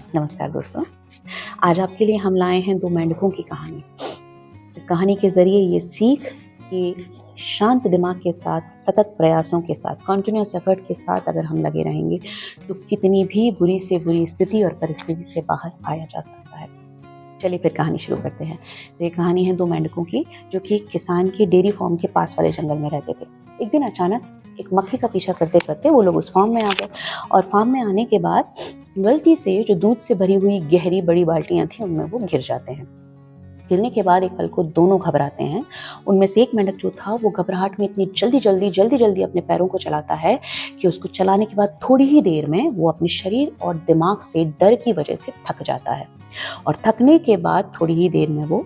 नमस्कार दोस्तों। आज आपके लिए हम लाए हैं दो मेंढकों की कहानी। इस कहानी के ज़रिए ये सीख कि शांत दिमाग के साथ, सतत प्रयासों के साथ, कंटिन्यूअस एफर्ट के साथ अगर हम लगे रहेंगे तो कितनी भी बुरी से बुरी स्थिति और परिस्थिति से बाहर आया जा सकता है। चलिए फिर कहानी शुरू करते हैं। तो ये कहानी है दो मेंढकों की, जो कि एक किसान के डेयरी फार्म के पास वाले जंगल में रहते थे। एक दिन अचानक एक मक्खी का पीछा करते करते वो लोग उस फार्म में आ गए और फार्म में आने के बाद गलती से जो दूध से भरी हुई गहरी बड़ी बाल्टियां थी उनमें वो गिर जाते हैं। गिरने के बाद एक पल को दोनों घबराते हैं। उनमें से एक मेंढक जो था वो घबराहट में इतनी जल्दी अपने पैरों को चलाता है कि उसको चलाने के बाद थोड़ी ही देर में वो अपने शरीर और दिमाग से डर की वजह से थक जाता है और थकने के बाद थोड़ी ही देर में वो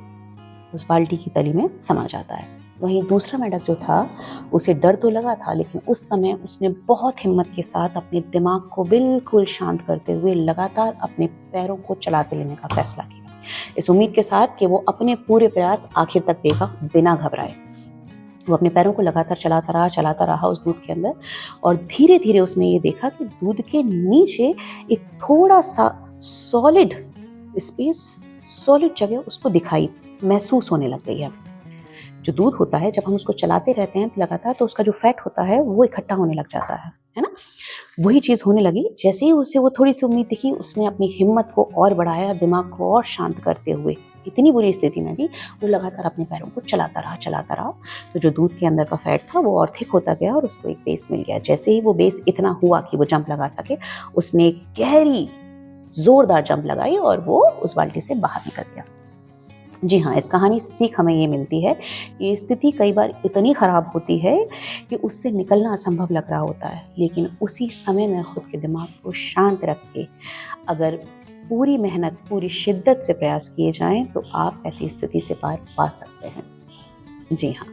उस बाल्टी की तली में समा जाता है। वहीं दूसरा मेंढक जो था उसे डर तो लगा था, लेकिन उस समय उसने बहुत हिम्मत के साथ अपने दिमाग को बिल्कुल शांत करते हुए लगातार अपने पैरों को चलाते लेने का फैसला किया, इस उम्मीद के साथ कि वो अपने पूरे प्रयास आखिर तक देगा बिना घबराए। वो अपने पैरों को लगातार चलाता रहा उस दूध के अंदर और धीरे धीरे उसने ये देखा कि दूध के नीचे एक थोड़ा सा सॉलिड स्पेस, सॉलिड जगह उसको दिखाई महसूस होने लग गई है। जो दूध होता है जब हम उसको चलाते रहते हैं लगातार तो उसका जो फैट होता है वो इकट्ठा होने लग जाता है ना। वही चीज़ होने लगी। जैसे ही उसे वो थोड़ी सी उम्मीद दिखी, उसने अपनी हिम्मत को और बढ़ाया, दिमाग को और शांत करते हुए इतनी बुरी स्थिति में भी वो लगातार अपने पैरों को चलाता रहा। तो जो दूध के अंदर का फैट था वो और थिक होता गया और उसको एक बेस मिल गया। जैसे ही वो बेस इतना हुआ कि वो जंप लगा सके, उसने एक गहरी जोरदार जंप लगाई और वो उस बाल्टी से बाहर निकल गया। जी हाँ, इस कहानी से सीख हमें ये मिलती है कि स्थिति कई बार इतनी खराब होती है कि उससे निकलना असंभव लग रहा होता है, लेकिन उसी समय में खुद के दिमाग को शांत रख के अगर पूरी मेहनत, पूरी शिद्दत से प्रयास किए जाएं तो आप ऐसी स्थिति से पार पा सकते हैं। जी हाँ,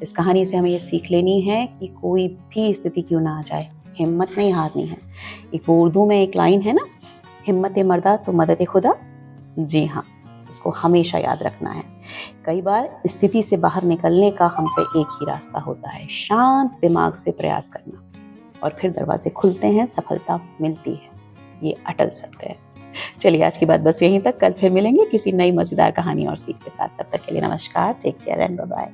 इस कहानी से हमें ये सीख लेनी है कि कोई भी स्थिति क्यों ना आ जाए, हिम्मत नहीं हारनी है। एक वो उर्दू में एक लाइन है ना, हिम्मत मर्दा तो मदद खुदा। जी हाँ, इसको हमेशा याद रखना है। कई बार स्थिति से बाहर निकलने का हम पे एक ही रास्ता होता है, शांत दिमाग से प्रयास करना, और फिर दरवाजे खुलते हैं, सफलता मिलती है। ये अटल सत्य है। चलिए आज की बात बस यहीं तक। कल फिर मिलेंगे किसी नई मजेदार कहानी और सीख के साथ। तब तक के लिए नमस्कार, take care and bye bye.